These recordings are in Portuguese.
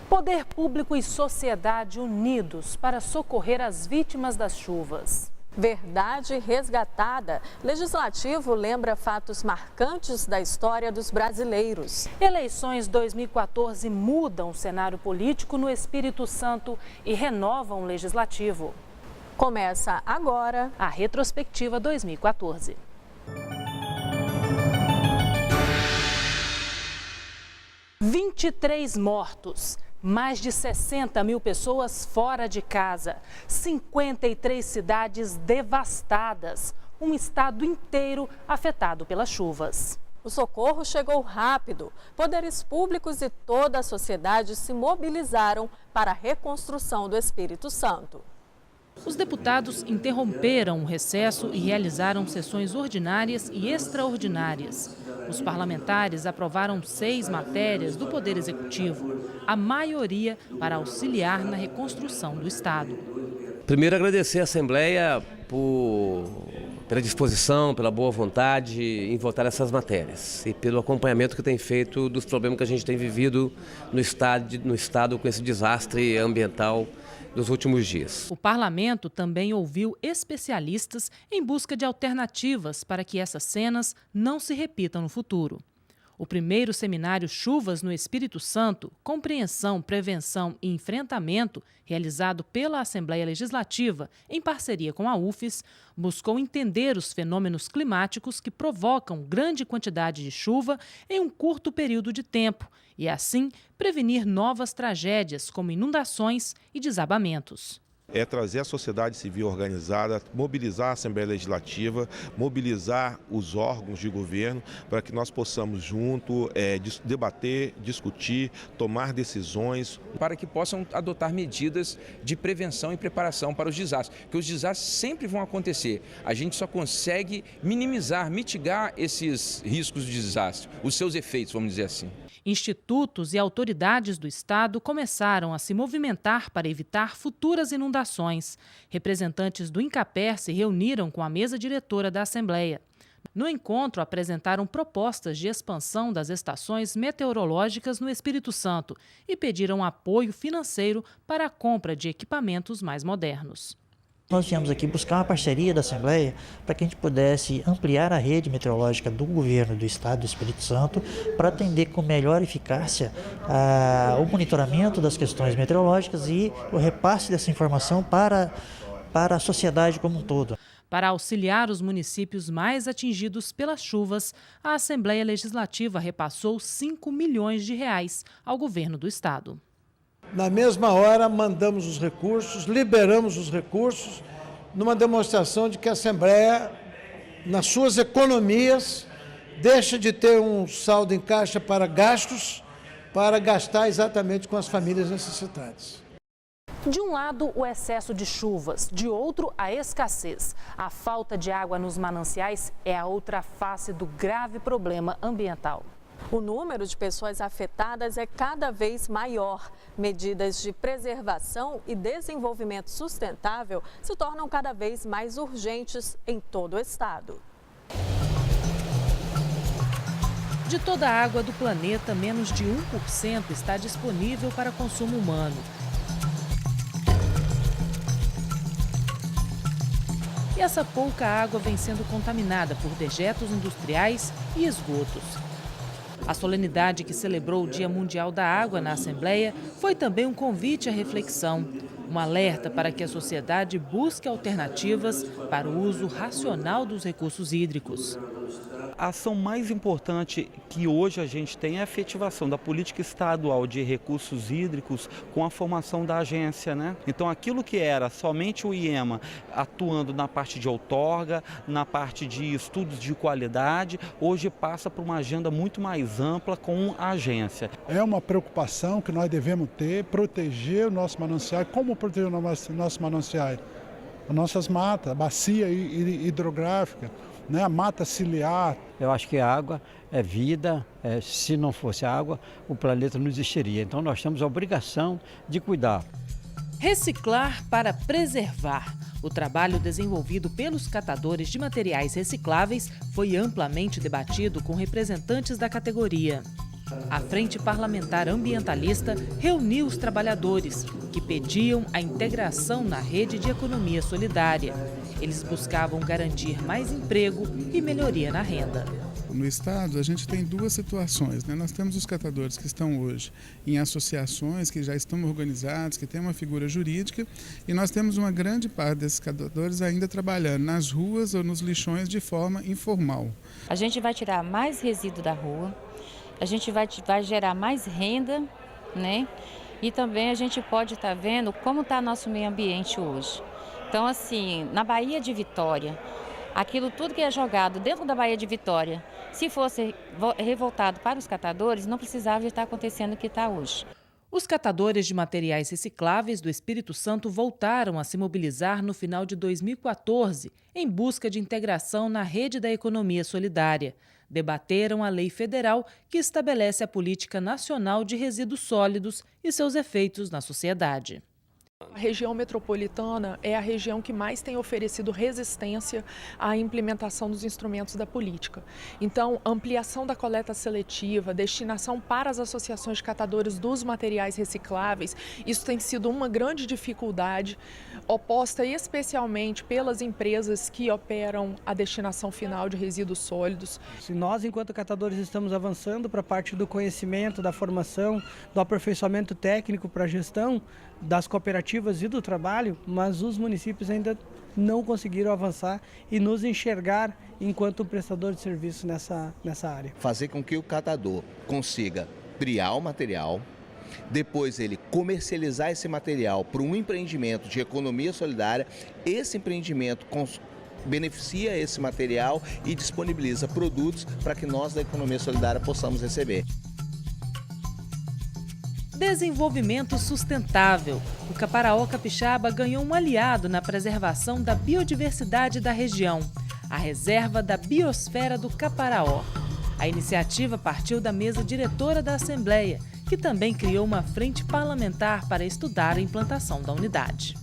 Poder público e sociedade unidos para socorrer as vítimas das chuvas. Verdade resgatada. Legislativo lembra fatos marcantes da história dos brasileiros. Eleições 2014 mudam o cenário político no Espírito Santo e renovam o Legislativo. Começa agora a retrospectiva 2014. "23 mortos. Mais de 60 mil pessoas fora de casa, 53 cidades devastadas, um estado inteiro afetado pelas chuvas. O socorro chegou rápido. Poderes públicos e toda a sociedade se mobilizaram para a reconstrução do Espírito Santo. Os deputados interromperam o recesso e realizaram sessões ordinárias e extraordinárias. Os parlamentares aprovaram 6 matérias do Poder Executivo, a maioria para auxiliar na reconstrução do Estado. Primeiro, agradecer à Assembleia pela disposição, pela boa vontade em votar essas matérias e pelo acompanhamento que tem feito dos problemas que a gente tem vivido no Estado com esse desastre ambiental dos últimos dias. O parlamento também ouviu especialistas em busca de alternativas para que essas cenas não se repitam no futuro. O primeiro seminário Chuvas no Espírito Santo, Compreensão, Prevenção e Enfrentamento, realizado pela Assembleia Legislativa em parceria com a UFES, buscou entender os fenômenos climáticos que provocam grande quantidade de chuva em um curto período de tempo e, assim, prevenir novas tragédias como inundações e desabamentos. É trazer a sociedade civil organizada, mobilizar a Assembleia Legislativa, mobilizar os órgãos de governo para que nós possamos junto debater, discutir, tomar decisões. Para que possam adotar medidas de prevenção e preparação para os desastres, porque os desastres sempre vão acontecer. A gente só consegue minimizar, mitigar esses riscos de desastre, os seus efeitos, vamos dizer assim. Institutos e autoridades do Estado começaram a se movimentar para evitar futuras inundações. Representantes do INCAPER se reuniram com a mesa diretora da Assembleia. No encontro, apresentaram propostas de expansão das estações meteorológicas no Espírito Santo e pediram apoio financeiro para a compra de equipamentos mais modernos. Nós viemos aqui buscar uma parceria da Assembleia para que a gente pudesse ampliar a rede meteorológica do governo do Estado do Espírito Santo para atender com melhor eficácia o monitoramento das questões meteorológicas e o repasse dessa informação para a sociedade como um todo. Para auxiliar os municípios mais atingidos pelas chuvas, a Assembleia Legislativa repassou 5 milhões de reais ao governo do Estado. Na mesma hora, mandamos os recursos, liberamos os recursos, numa demonstração de que a Assembleia, nas suas economias, deixa de ter um saldo em caixa para gastos, para gastar exatamente com as famílias necessitadas. De um lado, o excesso de chuvas, de outro, a escassez. A falta de água nos mananciais é a outra face do grave problema ambiental. O número de pessoas afetadas é cada vez maior. Medidas de preservação e desenvolvimento sustentável se tornam cada vez mais urgentes em todo o estado. De toda a água do planeta, menos de 1% está disponível para consumo humano. E essa pouca água vem sendo contaminada por dejetos industriais e esgotos. A solenidade que celebrou o Dia Mundial da Água na Assembleia foi também um convite à reflexão, um alerta para que a sociedade busque alternativas para o uso racional dos recursos hídricos. A ação mais importante que hoje a gente tem é a efetivação da política estadual de recursos hídricos com a formação da agência, né? Então, aquilo que era somente o IEMA atuando na parte de outorga, na parte de estudos de qualidade, hoje passa por uma agenda muito mais ampla com a agência. É uma preocupação que nós devemos ter, proteger o nosso manancial. Como proteger o nosso manancial? As nossas matas, a bacia hidrográfica, né, a mata ciliar. Eu acho que a água é vida, se não fosse água, o planeta não existiria. Então nós temos a obrigação de cuidar. Reciclar para preservar. O trabalho desenvolvido pelos catadores de materiais recicláveis foi amplamente debatido com representantes da categoria. A Frente Parlamentar Ambientalista reuniu os trabalhadores, que pediam a integração na rede de economia solidária. Eles buscavam garantir mais emprego e melhoria na renda. No estado, a gente tem duas situações, né? Nós temos os catadores que estão hoje em associações, que já estão organizados, que têm uma figura jurídica, e nós temos uma grande parte desses catadores ainda trabalhando nas ruas ou nos lixões de forma informal. A gente vai tirar mais resíduo da rua, a gente vai gerar mais renda, né? E também a gente pode estar vendo como está nosso meio ambiente hoje. Então, assim, na Baía de Vitória, aquilo tudo que é jogado dentro da Baía de Vitória, se fosse revoltado para os catadores, não precisava estar acontecendo o que está hoje. Os catadores de materiais recicláveis do Espírito Santo voltaram a se mobilizar no final de 2014 em busca de integração na rede da economia solidária. Debateram a lei federal que estabelece a política nacional de resíduos sólidos e seus efeitos na sociedade. A região metropolitana é a região que mais tem oferecido resistência à implementação dos instrumentos da política. Então, ampliação da coleta seletiva, destinação para as associações de catadores dos materiais recicláveis, isso tem sido uma grande dificuldade, oposta especialmente pelas empresas que operam a destinação final de resíduos sólidos. Se nós, enquanto catadores, estamos avançando para a parte do conhecimento, da formação, do aperfeiçoamento técnico para a gestão das cooperativas e do trabalho, mas os municípios ainda não conseguiram avançar e nos enxergar enquanto prestador de serviço nessa área. Fazer com que o catador consiga triar o material, depois ele comercializar esse material para um empreendimento de economia solidária, esse empreendimento beneficia esse material e disponibiliza produtos para que nós da economia solidária possamos receber. Desenvolvimento sustentável. O Caparaó Capixaba ganhou um aliado na preservação da biodiversidade da região, a Reserva da Biosfera do Caparaó. A iniciativa partiu da mesa diretora da Assembleia, que também criou uma frente parlamentar para estudar a implantação da unidade.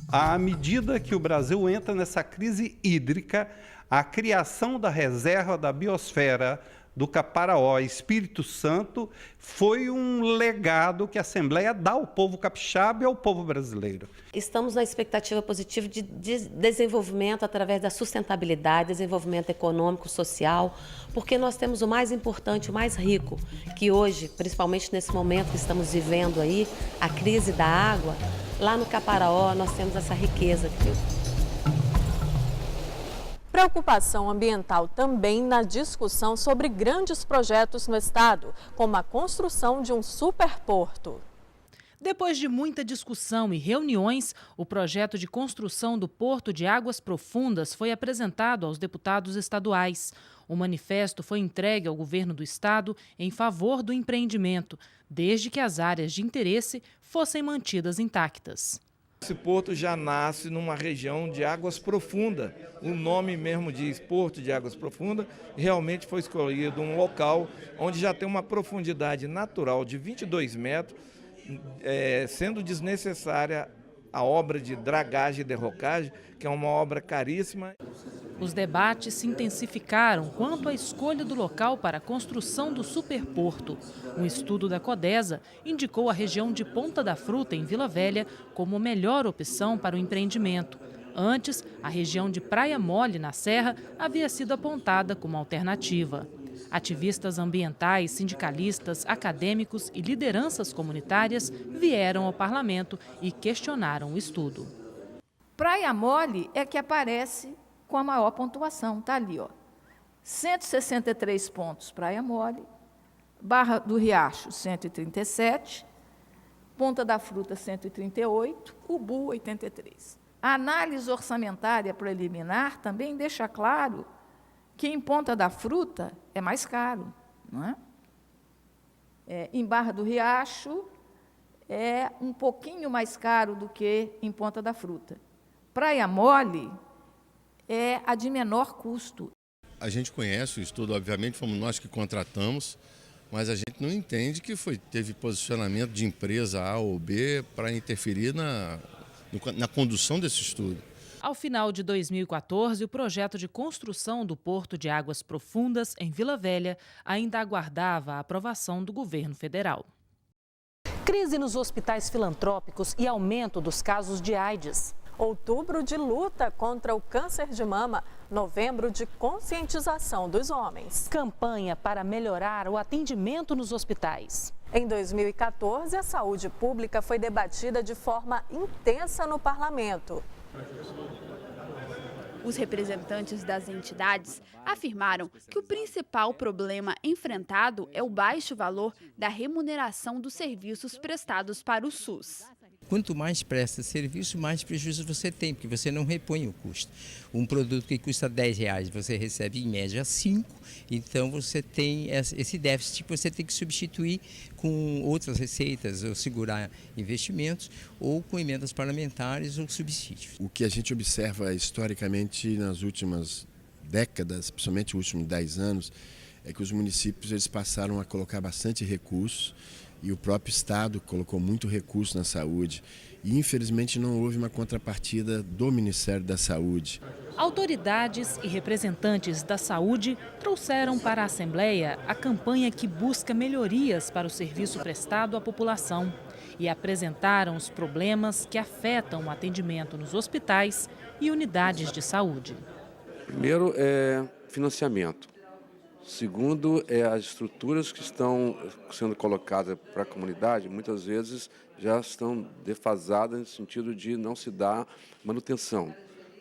À medida que o Brasil entra nessa crise hídrica, a criação da Reserva da Biosfera do Caparaó, Espírito Santo, foi um legado que a Assembleia dá ao povo capixaba e ao povo brasileiro. Estamos na expectativa positiva de desenvolvimento através da sustentabilidade, desenvolvimento econômico, social, porque nós temos o mais importante, o mais rico, que hoje, principalmente nesse momento que estamos vivendo aí, a crise da água, lá no Caparaó nós temos essa riqueza aqui. Preocupação ambiental também na discussão sobre grandes projetos no estado, como a construção de um superporto. Depois de muita discussão e reuniões, o projeto de construção do Porto de Águas Profundas foi apresentado aos deputados estaduais. O manifesto foi entregue ao governo do estado em favor do empreendimento, desde que as áreas de interesse fossem mantidas intactas. Esse porto já nasce numa região de águas profundas. O nome mesmo diz Porto de Águas Profundas. Realmente foi escolhido um local onde já tem uma profundidade natural de 22 metros, sendo desnecessária a obra de dragagem e derrocagem, que é uma obra caríssima. Os debates se intensificaram quanto à escolha do local para a construção do superporto. Um estudo da Codesa indicou a região de Ponta da Fruta, em Vila Velha, como a melhor opção para o empreendimento. Antes, a região de Praia Mole, na Serra, havia sido apontada como alternativa. Ativistas ambientais, sindicalistas, acadêmicos e lideranças comunitárias vieram ao parlamento e questionaram o estudo. Praia Mole é que aparece com a maior pontuação, está ali, ó. 163 pontos Praia Mole, Barra do Riacho 137, Ponta da Fruta 138, Ubu 83. A análise orçamentária preliminar também deixa claro que em Ponta da Fruta é mais caro, não é? Em Barra do Riacho é um pouquinho mais caro do que em Ponta da Fruta. Praia Mole é a de menor custo. A gente conhece o estudo, obviamente, fomos nós que contratamos, mas a gente não entende que teve posicionamento de empresa A ou B para interferir na condução desse estudo. Ao final de 2014, o projeto de construção do Porto de Águas Profundas, em Vila Velha, ainda aguardava a aprovação do governo federal. Crise nos hospitais filantrópicos e aumento dos casos de AIDS. Outubro de luta contra o câncer de mama, novembro de conscientização dos homens. Campanha para melhorar o atendimento nos hospitais. Em 2014, a saúde pública foi debatida de forma intensa no parlamento. Os representantes das entidades afirmaram que o principal problema enfrentado é o baixo valor da remuneração dos serviços prestados para o SUS. Quanto mais presta serviço, mais prejuízo você tem, porque você não repõe o custo. Um produto que custa R$10, você recebe em média 5, então você tem esse déficit que você tem que substituir com outras receitas, ou segurar investimentos, ou com emendas parlamentares ou subsídios. O que a gente observa historicamente nas últimas décadas, principalmente nos últimos 10 anos, é que os municípios eles passaram a colocar bastante recursos, e o próprio Estado colocou muito recurso na saúde. E, infelizmente, não houve uma contrapartida do Ministério da Saúde. Autoridades e representantes da saúde trouxeram para a Assembleia a campanha que busca melhorias para o serviço prestado à população e apresentaram os problemas que afetam o atendimento nos hospitais e unidades de saúde. Primeiro é financiamento. Segundo, as estruturas que estão sendo colocadas para a comunidade, muitas vezes já estão defasadas no sentido de não se dar manutenção.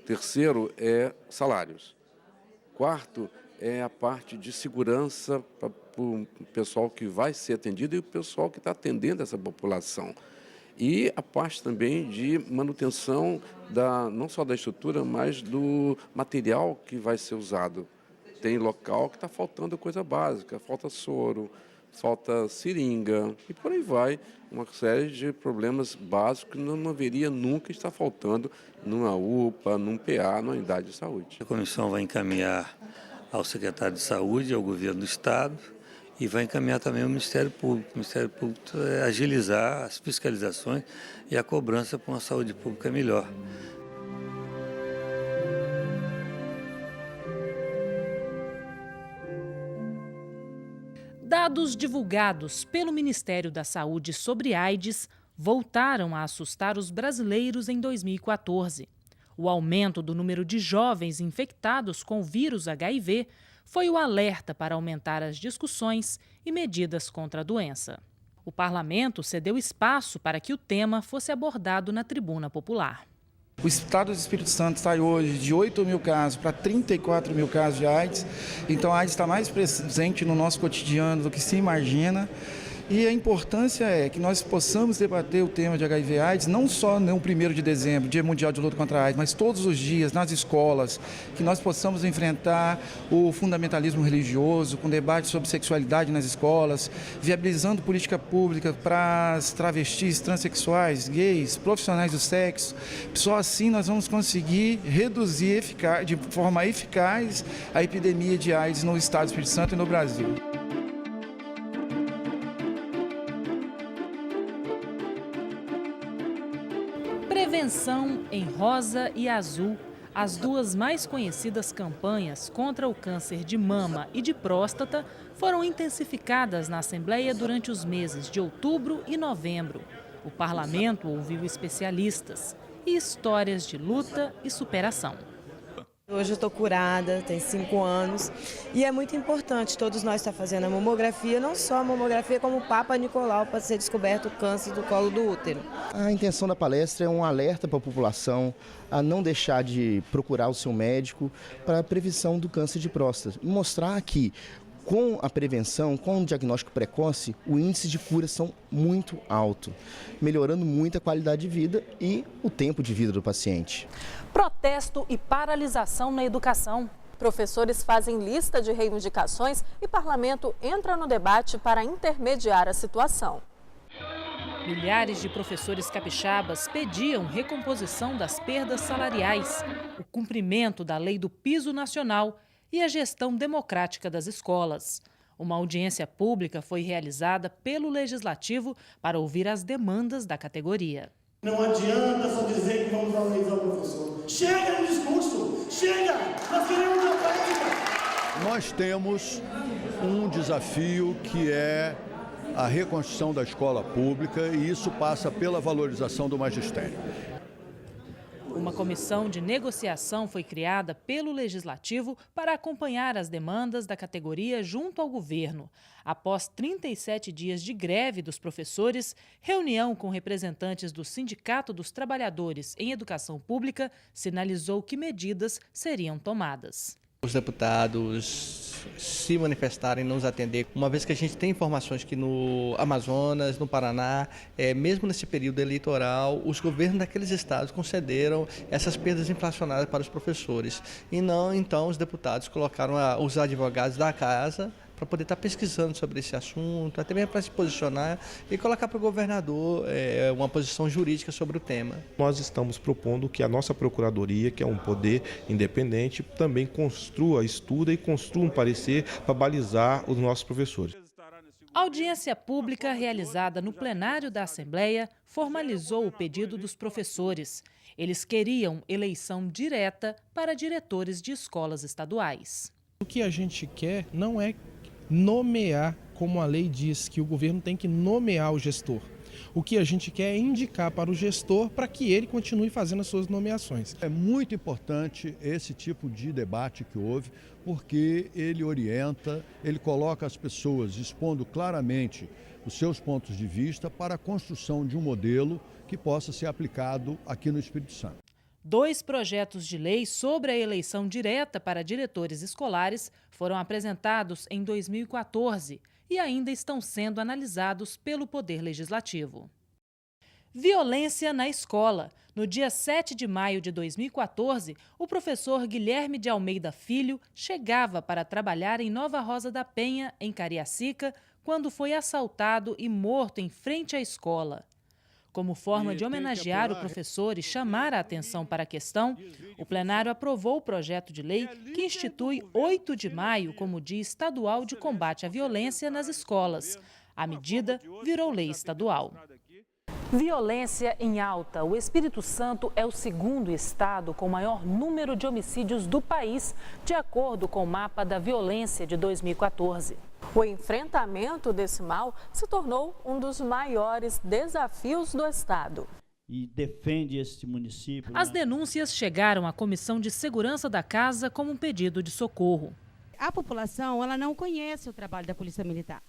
Terceiro, é salários. Quarto, é a parte de segurança para o pessoal que vai ser atendido e o pessoal que está atendendo essa população. E a parte também de manutenção não só da estrutura, mas do material que vai ser usado. Tem local que está faltando coisa básica, falta soro, falta seringa e por aí vai. Uma série de problemas básicos que não deveria nunca estar faltando numa UPA, num PA, numa unidade de saúde. A comissão vai encaminhar ao secretário de Saúde, ao governo do Estado e vai encaminhar também ao Ministério Público. O Ministério Público é agilizar as fiscalizações e a cobrança para uma saúde pública melhor. Dados divulgados pelo Ministério da Saúde sobre AIDS voltaram a assustar os brasileiros em 2014. O aumento do número de jovens infectados com o vírus HIV foi o alerta para aumentar as discussões e medidas contra a doença. O parlamento cedeu espaço para que o tema fosse abordado na tribuna popular. O estado do Espírito Santo sai hoje de 8 mil casos para 34 mil casos de AIDS. Então a AIDS está mais presente no nosso cotidiano do que se imagina. E a importância é que nós possamos debater o tema de HIV/AIDS não só no 1º de dezembro, Dia Mundial de Luta contra a AIDS, mas todos os dias, nas escolas, que nós possamos enfrentar o fundamentalismo religioso, com debate sobre sexualidade nas escolas, viabilizando política pública para as travestis, transexuais, gays, profissionais do sexo. Só assim nós vamos conseguir reduzir de forma eficaz a epidemia de AIDS no estado do Espírito Santo e no Brasil. Prevenção em rosa e azul, as duas mais conhecidas campanhas contra o câncer de mama e de próstata foram intensificadas na Assembleia durante os meses de outubro e novembro. O parlamento ouviu especialistas e histórias de luta e superação. Hoje eu estou curada, tem 5 anos e é muito importante todos nós estar fazendo a mamografia, não só a mamografia como o Papa Nicolau para ser descoberto o câncer do colo do útero. A intenção da palestra é um alerta para a população a não deixar de procurar o seu médico para a prevenção do câncer de próstata e mostrar que com a prevenção, com o diagnóstico precoce, o índice de cura são muito alto, melhorando muito a qualidade de vida e o tempo de vida do paciente. Protesto e paralisação na educação. Professores fazem lista de reivindicações e parlamento entra no debate para intermediar a situação. Milhares de professores capixabas pediam recomposição das perdas salariais, o cumprimento da lei do piso nacional e a gestão democrática das escolas. Uma audiência pública foi realizada pelo Legislativo para ouvir as demandas da categoria. Não adianta só dizer que vamos valorizar o professor. Chega no discurso! Chega! Nós queremos a prática! Nós temos um desafio que é a reconstrução da escola pública e isso passa pela valorização do magistério. Uma comissão de negociação foi criada pelo Legislativo para acompanhar as demandas da categoria junto ao governo. Após 37 dias de greve dos professores, reunião com representantes do Sindicato dos Trabalhadores em Educação Pública sinalizou que medidas seriam tomadas. Os deputados se manifestarem, nos atender, uma vez que a gente tem informações que no Amazonas, no Paraná, mesmo nesse período eleitoral, os governos daqueles estados concederam essas perdas inflacionárias para os professores. E não, então, os deputados colocaram os advogados da casa para poder estar pesquisando sobre esse assunto, até mesmo para se posicionar e colocar para o governador uma posição jurídica sobre o tema. Nós estamos propondo que a nossa Procuradoria, que é um poder independente, também estuda e construa um parecer para balizar os nossos professores. A audiência pública realizada no plenário da Assembleia formalizou o pedido dos professores. Eles queriam eleição direta para diretores de escolas estaduais. O que a gente quer não é nomear, como a lei diz, que o governo tem que nomear o gestor. O que a gente quer é indicar para o gestor para que ele continue fazendo as suas nomeações. É muito importante esse tipo de debate que houve, porque ele orienta, ele coloca as pessoas expondo claramente os seus pontos de vista para a construção de um modelo que possa ser aplicado aqui no Espírito Santo. 2 projetos de lei sobre a eleição direta para diretores escolares foram apresentados em 2014 e ainda estão sendo analisados pelo Poder Legislativo. Violência na escola. No dia 7 de maio de 2014, o professor Guilherme de Almeida Filho chegava para trabalhar em Nova Rosa da Penha, em Cariacica, quando foi assaltado e morto em frente à escola. Como forma de homenagear o professor e chamar a atenção para a questão, o plenário aprovou o projeto de lei que institui 8 de maio como Dia Estadual de Combate à Violência nas Escolas. A medida virou lei estadual. Violência em alta. O Espírito Santo é o segundo estado com maior número de homicídios do país, de acordo com o mapa da violência de 2014. O enfrentamento desse mal se tornou um dos maiores desafios do estado. E defende esse município. As denúncias chegaram à Comissão de Segurança da Casa como um pedido de socorro. A população, ela não conhece o trabalho da Polícia Militar.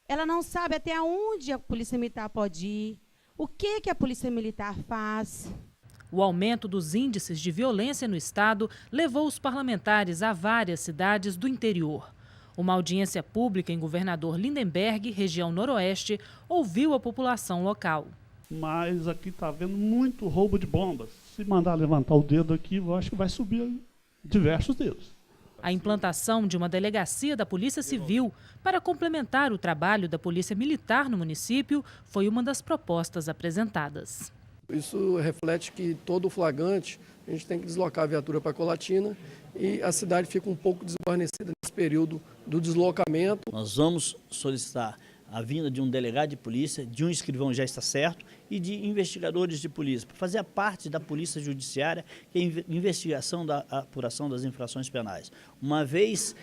Ela não sabe até onde a Polícia Militar pode ir, o que a Polícia Militar faz. O aumento dos índices de violência no estado levou os parlamentares a várias cidades do interior. Uma audiência pública em Governador Lindenberg, região noroeste, ouviu a população local. Mas aqui está havendo muito roubo de bombas. Se mandar levantar o dedo aqui, eu acho que vai subir diversos dedos. A implantação de uma delegacia da Polícia Civil para complementar o trabalho da Polícia Militar no município foi uma das propostas apresentadas. Isso reflete que todo flagrante a gente tem que deslocar a viatura para Colatina e a cidade fica um pouco desguarnecida nesse período do deslocamento. Nós vamos solicitar a vinda de um delegado de polícia, de um escrivão já está certo, e de investigadores de polícia, para fazer a parte da polícia judiciária, que é a investigação da apuração das infrações penais. Uma vez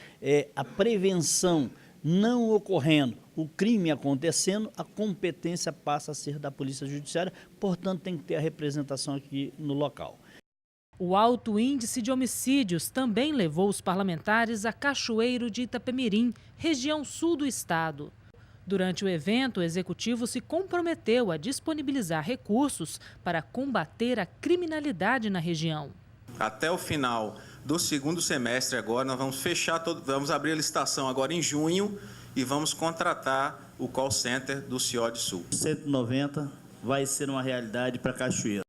a prevenção não ocorrendo, o crime acontecendo, a competência passa a ser da polícia judiciária, portanto tem que ter a representação aqui no local. O alto índice de homicídios também levou os parlamentares a Cachoeiro de Itapemirim, região sul do estado. Durante o evento, o executivo se comprometeu a disponibilizar recursos para combater a criminalidade na região. Até o final do segundo semestre agora, nós vamos vamos abrir a licitação agora em junho e vamos contratar o call center do CIOD Sul. 190 vai ser uma realidade para Cachoeiro.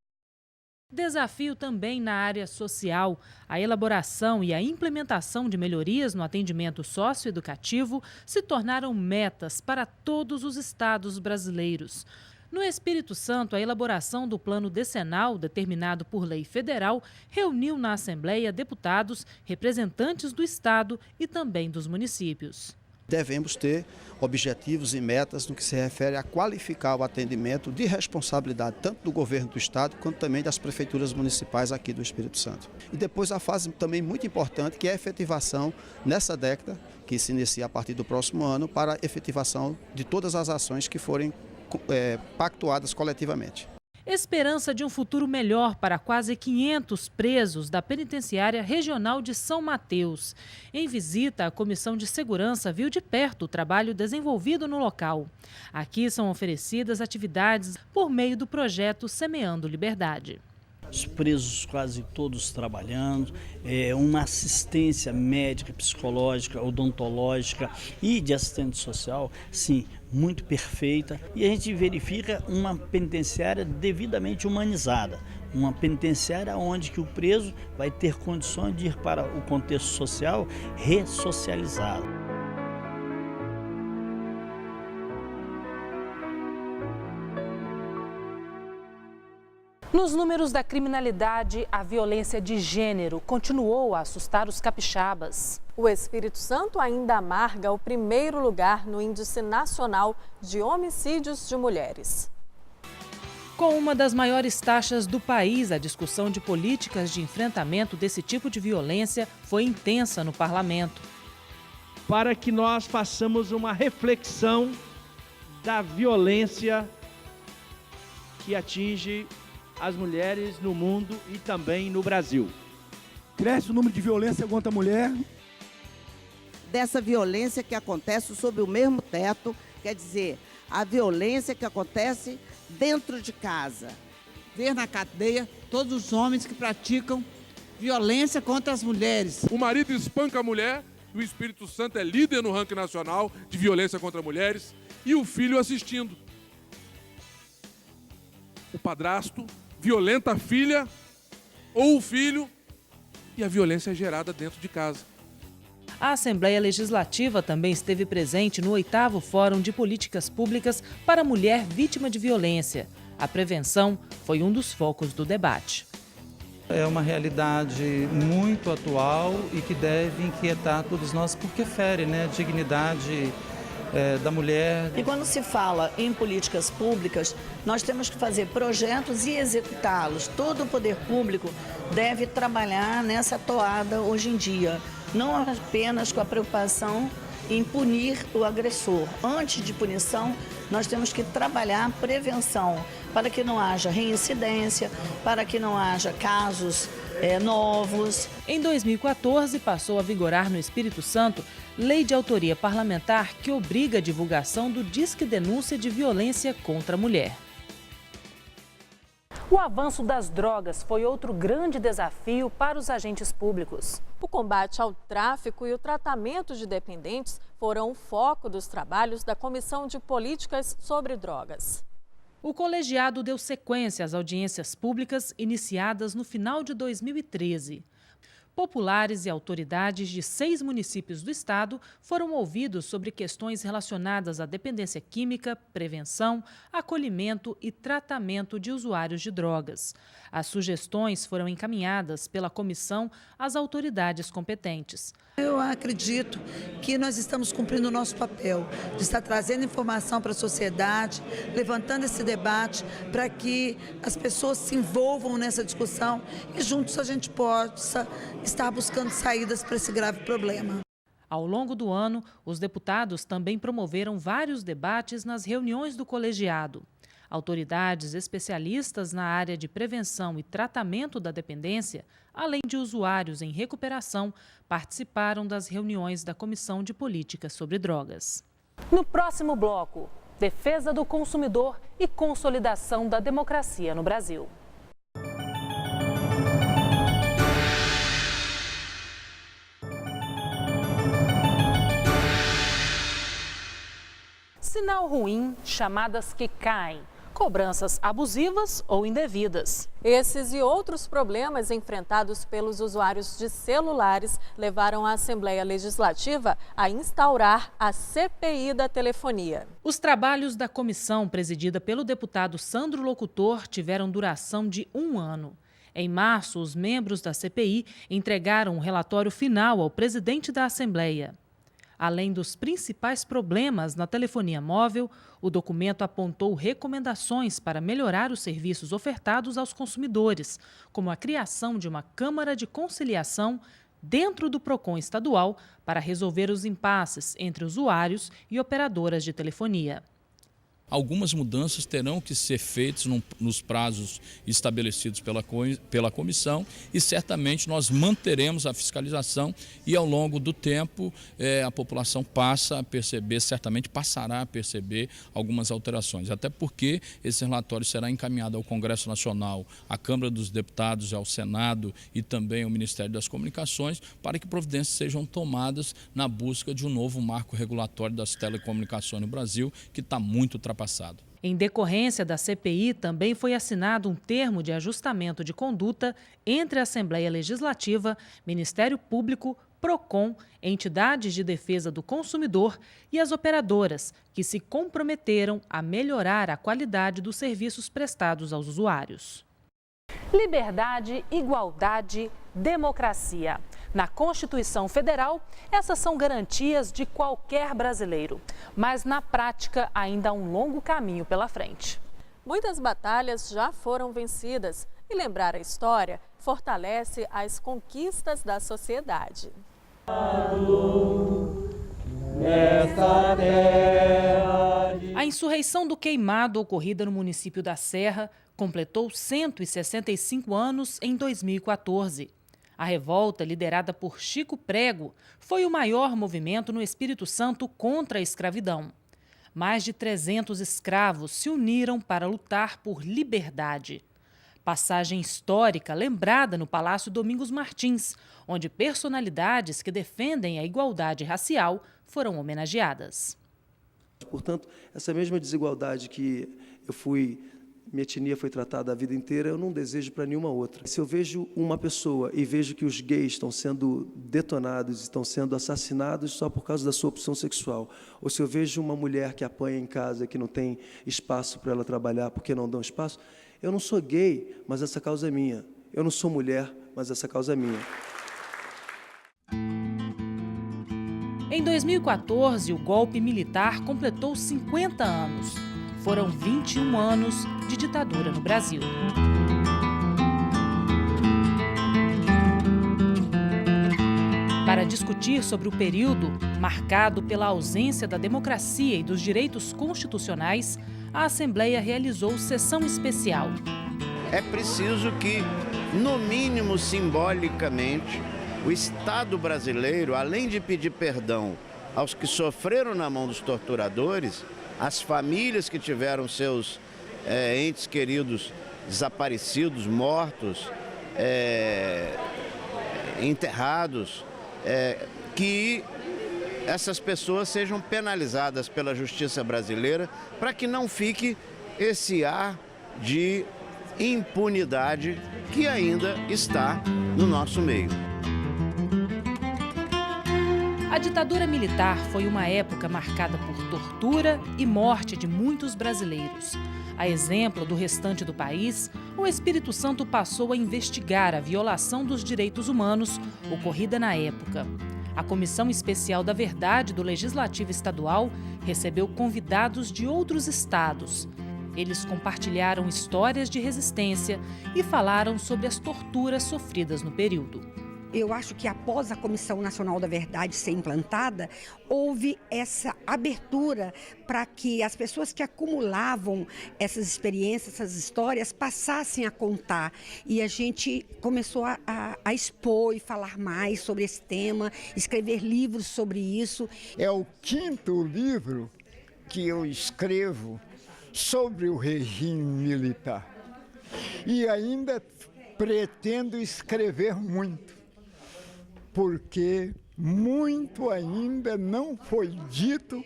Desafio também na área social. A elaboração e a implementação de melhorias no atendimento socioeducativo se tornaram metas para todos os estados brasileiros. No Espírito Santo, a elaboração do plano decenal, determinado por lei federal, reuniu na Assembleia deputados, representantes do estado e também dos municípios. devemos ter objetivos e metas no que se refere a qualificar o atendimento de responsabilidade tanto do governo do estado quanto também das prefeituras municipais aqui do Espírito Santo. E depois a fase também muito importante, que é a efetivação nessa década, que se inicia a partir do próximo ano, para a efetivação de todas as ações que forem pactuadas coletivamente. Esperança de um futuro melhor para quase 500 presos da Penitenciária Regional de São Mateus. Em visita, a Comissão de Segurança viu de perto o trabalho desenvolvido no local. Aqui são oferecidas atividades por meio do projeto Semeando Liberdade. Os presos quase todos trabalhando, uma assistência médica, psicológica, odontológica e de assistente social, sim, muito perfeita. E a gente verifica uma penitenciária devidamente humanizada, uma penitenciária onde que o preso vai ter condições de ir para o contexto social ressocializado. Nos números da criminalidade, a violência de gênero continuou a assustar os capixabas. O Espírito Santo ainda amarga o primeiro lugar no Índice Nacional de Homicídios de Mulheres. Com uma das maiores taxas do país, a discussão de políticas de enfrentamento desse tipo de violência foi intensa no parlamento. Para que nós façamos uma reflexão da violência que atinge as mulheres no mundo e também no Brasil. Cresce o número de violência contra a mulher. Dessa violência que acontece sob o mesmo teto, quer dizer, a violência que acontece dentro de casa. Ver na cadeia todos os homens que praticam violência contra as mulheres. O marido espanca a mulher, o Espírito Santo é líder no ranking nacional de violência contra mulheres, e o filho assistindo. O padrasto violenta a filha ou o filho e a violência é gerada dentro de casa. A Assembleia Legislativa também esteve presente no 8º Fórum de Políticas Públicas para a Mulher Vítima de Violência. A prevenção foi um dos focos do debate. É uma realidade muito atual e que deve inquietar todos nós porque fere, a dignidade da mulher. E quando se fala em políticas públicas, nós temos que fazer projetos e executá-los. Todo o poder público deve trabalhar nessa toada hoje em dia, não apenas com a preocupação em punir o agressor. Antes de punição, nós temos que trabalhar a prevenção para que não haja reincidência, para que não haja casos novos. Em 2014, passou a vigorar no Espírito Santo lei de autoria parlamentar que obriga a divulgação do Disque Denúncia de Violência contra a Mulher. O avanço das drogas foi outro grande desafio para os agentes públicos. O combate ao tráfico e o tratamento de dependentes foram o foco dos trabalhos da Comissão de Políticas sobre Drogas. O colegiado deu sequência às audiências públicas iniciadas no final de 2013. Populares e autoridades de 6 municípios do estado foram ouvidos sobre questões relacionadas à dependência química, prevenção, acolhimento e tratamento de usuários de drogas. As sugestões foram encaminhadas pela comissão às autoridades competentes. Eu acredito que nós estamos cumprindo o nosso papel de estar trazendo informação para a sociedade, levantando esse debate para que as pessoas se envolvam nessa discussão e juntos a gente possa estar buscando saídas para esse grave problema. Ao longo do ano, os deputados também promoveram vários debates nas reuniões do colegiado. Autoridades especialistas na área de prevenção e tratamento da dependência, além de usuários em recuperação, participaram das reuniões da Comissão de Políticas sobre Drogas. No próximo bloco, defesa do consumidor e consolidação da democracia no Brasil. Sinal ruim, chamadas que caem, cobranças abusivas ou indevidas. Esses e outros problemas enfrentados pelos usuários de celulares levaram a Assembleia Legislativa a instaurar a CPI da telefonia. Os trabalhos da comissão, presidida pelo deputado Sandro Locutor, tiveram duração de 1 ano. Em março, os membros da CPI entregaram um relatório final ao presidente da Assembleia. Além dos principais problemas na telefonia móvel, o documento apontou recomendações para melhorar os serviços ofertados aos consumidores, como a criação de uma Câmara de Conciliação dentro do PROCON estadual para resolver os impasses entre usuários e operadoras de telefonia. Algumas mudanças terão que ser feitas nos prazos estabelecidos pela comissão e certamente nós manteremos a fiscalização e ao longo do tempo a população passa a perceber, certamente passará a perceber algumas alterações, até porque esse relatório será encaminhado ao Congresso Nacional, à Câmara dos Deputados, ao Senado e também ao Ministério das Comunicações para que providências sejam tomadas na busca de um novo marco regulatório das telecomunicações no Brasil que está muito ultrapassado. Em decorrência da CPI, também foi assinado um termo de ajustamento de conduta entre a Assembleia Legislativa, Ministério Público, PROCON, entidades de defesa do consumidor e as operadoras, que se comprometeram a melhorar a qualidade dos serviços prestados aos usuários. Liberdade, igualdade, democracia. Na Constituição Federal, essas são garantias de qualquer brasileiro. Mas, na prática, ainda há um longo caminho pela frente. Muitas batalhas já foram vencidas e lembrar a história fortalece as conquistas da sociedade. A insurreição do Queimado, ocorrida no município da Serra, completou 165 anos em 2014. A revolta, liderada por Chico Prego, foi o maior movimento no Espírito Santo contra a escravidão. Mais de 300 escravos se uniram para lutar por liberdade. Passagem histórica lembrada no Palácio Domingos Martins, onde personalidades que defendem a igualdade racial foram homenageadas. Portanto, essa mesma desigualdade que minha etnia foi tratada a vida inteira, eu não desejo para nenhuma outra. Se eu vejo uma pessoa e vejo que os gays estão sendo detonados, estão sendo assassinados só por causa da sua opção sexual, ou se eu vejo uma mulher que apanha em casa, que não tem espaço para ela trabalhar porque não dão espaço, eu não sou gay, mas essa causa é minha. Eu não sou mulher, mas essa causa é minha. Em 2014, o golpe militar completou 50 anos. Foram 21 anos de ditadura no Brasil. Para discutir sobre o período marcado pela ausência da democracia e dos direitos constitucionais, a Assembleia realizou sessão especial. É preciso que, no mínimo simbolicamente, o Estado brasileiro, além de pedir perdão aos que sofreram na mão dos torturadores, as famílias que tiveram seus entes queridos desaparecidos, mortos, enterrados, que essas pessoas sejam penalizadas pela justiça brasileira para que não fique esse ar de impunidade que ainda está no nosso meio. A ditadura militar foi uma época marcada por tortura e morte de muitos brasileiros. A exemplo do restante do país, o Espírito Santo passou a investigar a violação dos direitos humanos ocorrida na época. A Comissão Especial da Verdade do Legislativo Estadual recebeu convidados de outros estados. Eles compartilharam histórias de resistência e falaram sobre as torturas sofridas no período. Eu acho que após a Comissão Nacional da Verdade ser implantada, houve essa abertura para que as pessoas que acumulavam essas experiências, essas histórias, passassem a contar. E a gente começou a expor e falar mais sobre esse tema, escrever livros sobre isso. É o 5º livro que eu escrevo sobre o regime militar. E ainda pretendo escrever muito, porque muito ainda não foi dito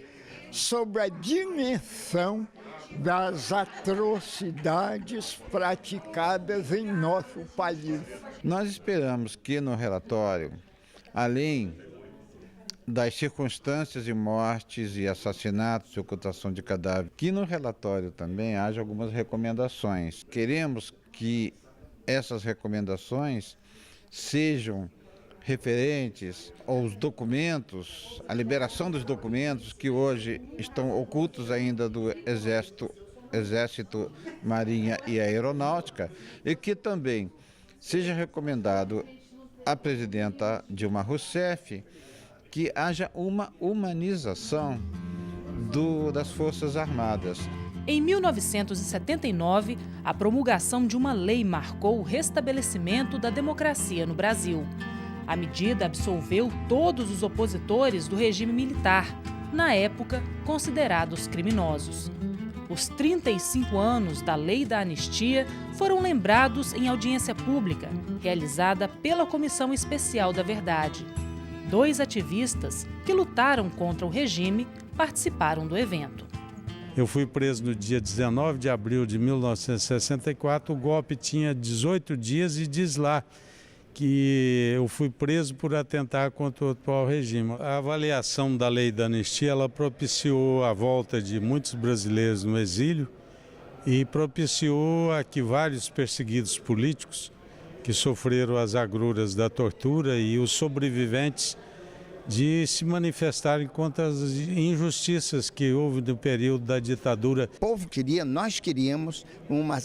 sobre a dimensão das atrocidades praticadas em nosso país. Nós esperamos que no relatório, além das circunstâncias de mortes e assassinatos e ocultação de cadáver, que no relatório também haja algumas recomendações. Queremos que essas recomendações sejam referentes aos documentos, a liberação dos documentos que hoje estão ocultos ainda do Exército, Marinha e Aeronáutica, e que também seja recomendado à presidenta Dilma Rousseff que haja uma humanização das Forças Armadas. Em 1979, a promulgação de uma lei marcou o restabelecimento da democracia no Brasil. A medida absolveu todos os opositores do regime militar, na época considerados criminosos. Os 35 anos da Lei da Anistia foram lembrados em audiência pública, realizada pela Comissão Especial da Verdade. 2 ativistas que lutaram contra o regime participaram do evento. Eu fui preso no dia 19 de abril de 1964, o golpe tinha 18 dias e diz lá que eu fui preso por atentar contra o atual regime. A avaliação da lei da anistia, ela propiciou a volta de muitos brasileiros no exílio e propiciou a que vários perseguidos políticos que sofreram as agruras da tortura e os sobreviventes de se manifestarem contra as injustiças que houve no período da ditadura. O povo queria, nós queríamos uma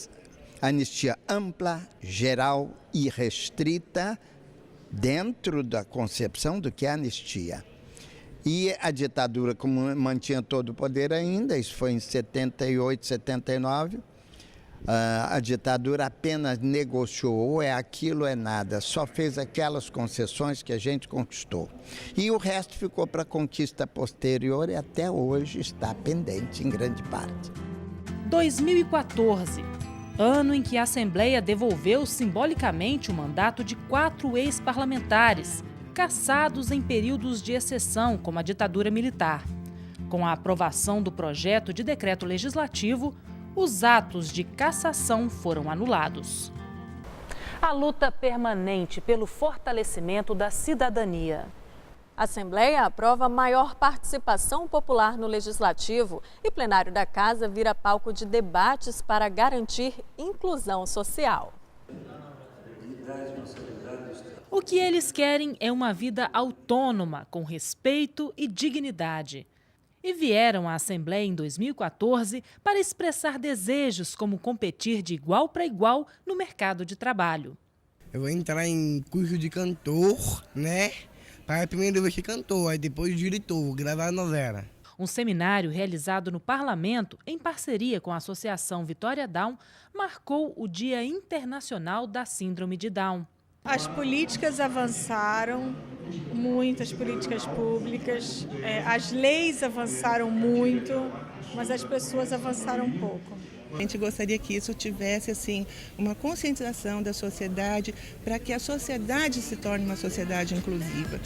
anistia ampla, geral e restrita dentro da concepção do que é anistia. E a ditadura, como mantinha todo o poder ainda, isso foi em 78, 79, a ditadura apenas negociou, ou é aquilo ou é nada, só fez aquelas concessões que a gente conquistou. E o resto ficou para conquista posterior e até hoje está pendente em grande parte. 2014, ano em que a Assembleia devolveu simbolicamente o mandato de 4 ex-parlamentares, cassados em períodos de exceção, como a ditadura militar. Com a aprovação do projeto de decreto legislativo, os atos de cassação foram anulados. A luta permanente pelo fortalecimento da cidadania. A Assembleia aprova maior participação popular no Legislativo e o plenário da Casa vira palco de debates para garantir inclusão social. O que eles querem é uma vida autônoma, com respeito e dignidade. E vieram à Assembleia em 2014 para expressar desejos como competir de igual para igual no mercado de trabalho. Eu vou entrar em curso de cantor, né? Para primeiro eu ser cantor, aí depois diretor, gravar a novela. Um seminário realizado no Parlamento, em parceria com a Associação Vitória Down, marcou o Dia Internacional da Síndrome de Down. As políticas avançaram, muitas políticas públicas, as leis avançaram muito, mas as pessoas avançaram um pouco. A gente gostaria que isso tivesse assim, uma conscientização da sociedade para que a sociedade se torne uma sociedade inclusiva.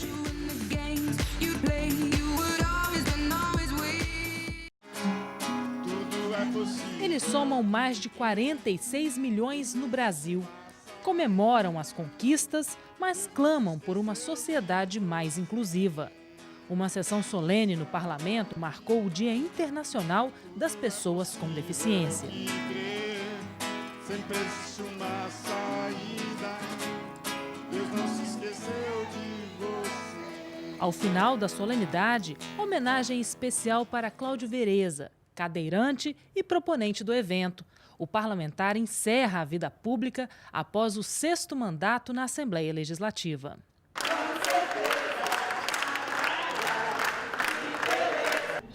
Eles somam mais de 46 milhões no Brasil. Comemoram as conquistas, mas clamam por uma sociedade mais inclusiva. Uma sessão solene no Parlamento marcou o Dia Internacional das Pessoas com Deficiência. Ao final da solenidade, homenagem especial para Cláudio Vereza, cadeirante e proponente do evento. O parlamentar encerra a vida pública após o 6º mandato na Assembleia Legislativa.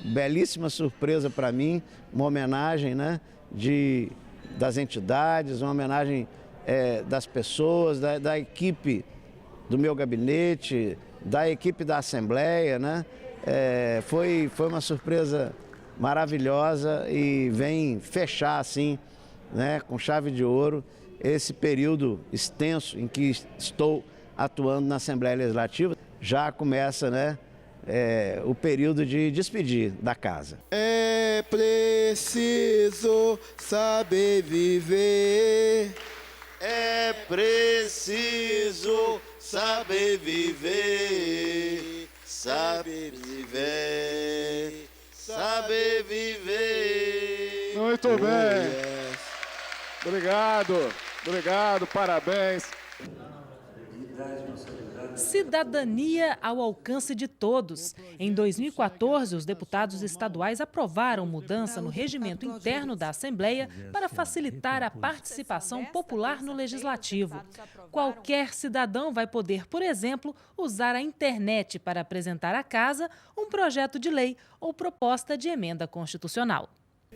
Belíssima surpresa para mim, uma homenagem, né, das entidades, uma homenagem das pessoas, da equipe do meu gabinete, da equipe da Assembleia, né? Foi uma surpresa maravilhosa e vem fechar assim, né, com chave de ouro, esse período extenso em que estou atuando na Assembleia Legislativa. Já começa, né, o período de despedir da casa. É preciso saber viver. É preciso saber viver. Saber viver. Saber viver. Muito bem. Obrigado, parabéns. Cidadania ao alcance de todos. Em 2014, os deputados estaduais aprovaram mudança no regimento interno da Assembleia para facilitar a participação popular no Legislativo. Qualquer cidadão vai poder, por exemplo, usar a internet para apresentar à casa um projeto de lei ou proposta de emenda constitucional.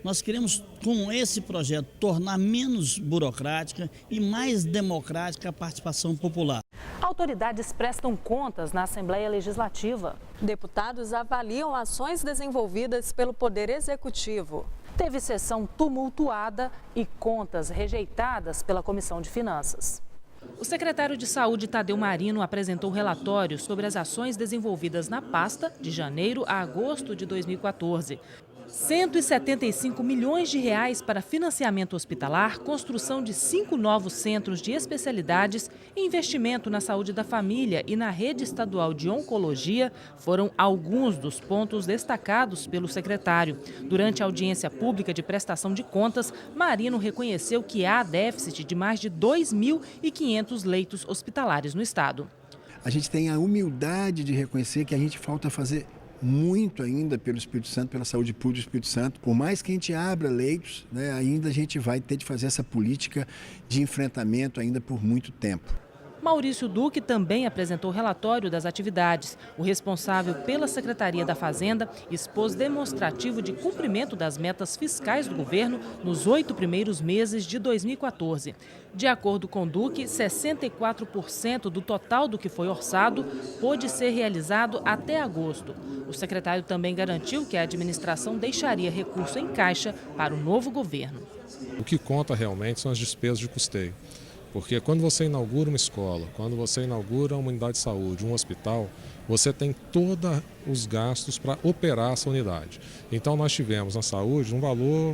Nós queremos, com esse projeto, tornar menos burocrática e mais democrática a participação popular. Autoridades prestam contas na Assembleia Legislativa. Deputados avaliam ações desenvolvidas pelo Poder Executivo. Teve sessão tumultuada e contas rejeitadas pela Comissão de Finanças. O secretário de Saúde, Tadeu Marino, apresentou relatórios sobre as ações desenvolvidas na pasta de janeiro a agosto de 2014. 175 milhões de reais para financiamento hospitalar, construção de 5 novos centros de especialidades, investimento na saúde da família e na rede estadual de oncologia foram alguns dos pontos destacados pelo secretário. Durante a audiência pública de prestação de contas, Marino reconheceu que há déficit de mais de 2.500 leitos hospitalares no estado. A gente tem a humildade de reconhecer que a gente falta fazer muito ainda pelo Espírito Santo, pela saúde pública do Espírito Santo. Por mais que a gente abra leitos, ainda a gente vai ter de fazer essa política de enfrentamento ainda por muito tempo. Maurício Duque também apresentou relatório das atividades. O responsável pela Secretaria da Fazenda expôs demonstrativo de cumprimento das metas fiscais do governo nos 8 primeiros meses de 2014. De acordo com Duque, 64% do total do que foi orçado pôde ser realizado até agosto. O secretário também garantiu que a administração deixaria recurso em caixa para o novo governo. O que conta realmente são as despesas de custeio. Porque quando você inaugura uma escola, quando você inaugura uma unidade de saúde, um hospital, você tem todos os gastos para operar essa unidade. Então nós tivemos na saúde um valor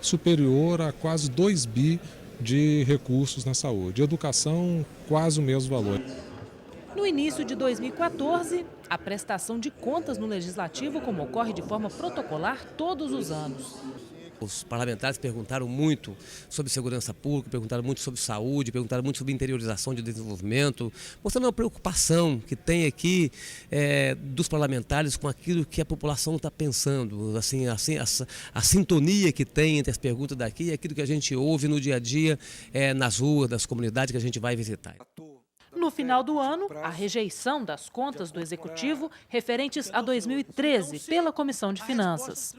superior a quase 2 bi de recursos na saúde. Educação, quase o mesmo valor. No início de 2014, a prestação de contas no Legislativo, como ocorre de forma protocolar todos os anos. Os parlamentares perguntaram muito sobre segurança pública, perguntaram muito sobre saúde, perguntaram muito sobre interiorização de desenvolvimento, mostrando a preocupação que tem aqui dos parlamentares com aquilo que a população está pensando, assim, a sintonia que tem entre as perguntas daqui e aquilo que a gente ouve no dia a dia nas ruas, das comunidades que a gente vai visitar. No final do ano, a rejeição das contas do Executivo referentes a 2013 pela Comissão de Finanças.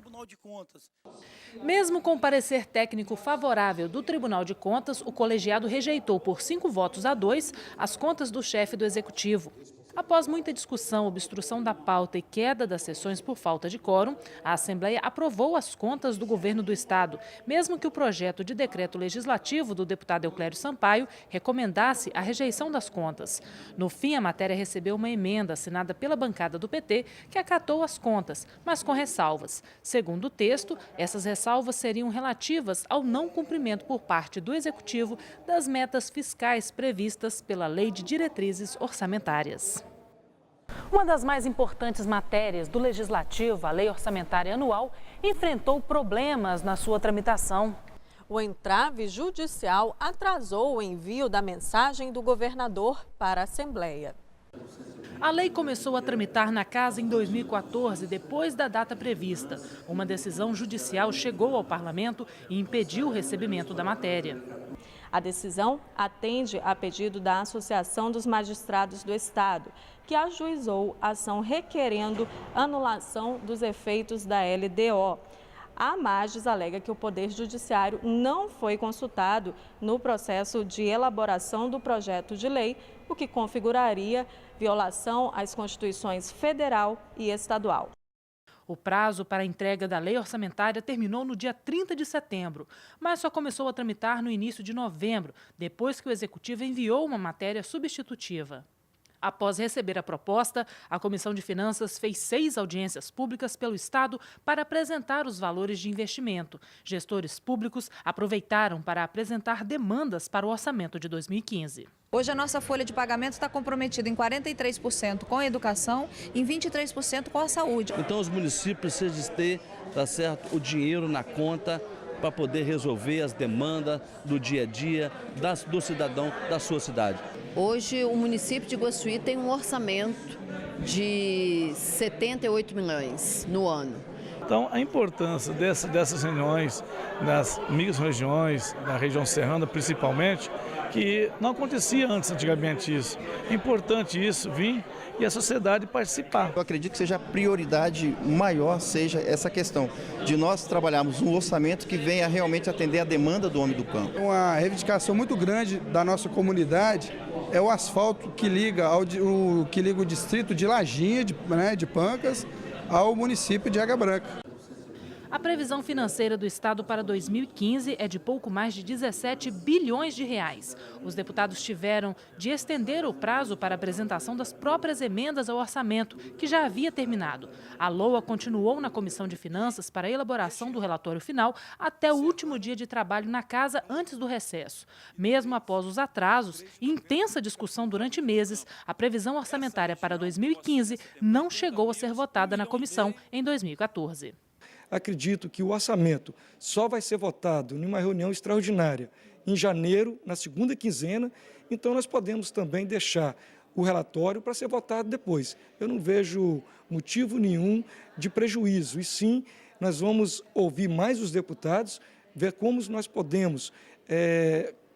Mesmo com parecer técnico favorável do Tribunal de Contas, o colegiado rejeitou por 5-2 as contas do chefe do Executivo. Após muita discussão, obstrução da pauta e queda das sessões por falta de quórum, a Assembleia aprovou as contas do governo do Estado, mesmo que o projeto de decreto legislativo do deputado Euclério Sampaio recomendasse a rejeição das contas. No fim, a matéria recebeu uma emenda assinada pela bancada do PT, que acatou as contas, mas com ressalvas. Segundo o texto, essas ressalvas seriam relativas ao não cumprimento por parte do Executivo das metas fiscais previstas pela Lei de Diretrizes Orçamentárias. Uma das mais importantes matérias do Legislativo, a Lei Orçamentária Anual, enfrentou problemas na sua tramitação. O entrave judicial atrasou o envio da mensagem do governador para a Assembleia. A lei começou a tramitar na Casa em 2014, depois da data prevista. Uma decisão judicial chegou ao Parlamento e impediu o recebimento da matéria. A decisão atende a pedido da Associação dos Magistrados do Estado, que ajuizou a ação requerendo anulação dos efeitos da LDO. A Magis alega que o Poder Judiciário não foi consultado no processo de elaboração do projeto de lei, o que configuraria violação às Constituições federal e estadual. O prazo para a entrega da lei orçamentária terminou no dia 30 de setembro, mas só começou a tramitar no início de novembro, depois que o Executivo enviou uma matéria substitutiva. Após receber a proposta, a Comissão de Finanças fez 6 audiências públicas pelo Estado para apresentar os valores de investimento. Gestores públicos aproveitaram para apresentar demandas para o orçamento de 2015. Hoje a nossa folha de pagamento está comprometida em 43% com a educação e em 23% com a saúde. Então os municípios precisam ter, tá certo, o dinheiro na conta para poder resolver as demandas do dia a dia do cidadão da sua cidade. Hoje o município de Iguaçuí tem um orçamento de 78 milhões no ano. Então, a importância dessas reuniões, nas micro-regiões, na região serrana principalmente, que não acontecia antigamente isso. É importante isso vir e a sociedade participar. Eu acredito que seja a prioridade maior, seja essa questão de nós trabalharmos um orçamento que venha realmente atender a demanda do homem do campo. Uma reivindicação muito grande da nossa comunidade é o asfalto que liga o distrito de Lajinha, de Pancas, ao município de Água Branca. A previsão financeira do Estado para 2015 é de pouco mais de 17 bilhões de reais. Os deputados tiveram de estender o prazo para a apresentação das próprias emendas ao orçamento, que já havia terminado. A LOA continuou na Comissão de Finanças para a elaboração do relatório final até o último dia de trabalho na casa antes do recesso. Mesmo após os atrasos e intensa discussão durante meses, a previsão orçamentária para 2015 não chegou a ser votada na comissão em 2014. Acredito que o orçamento só vai ser votado em uma reunião extraordinária em janeiro, na segunda quinzena, então nós podemos também deixar o relatório para ser votado depois. Eu não vejo motivo nenhum de prejuízo, e sim, nós vamos ouvir mais os deputados, ver como nós podemos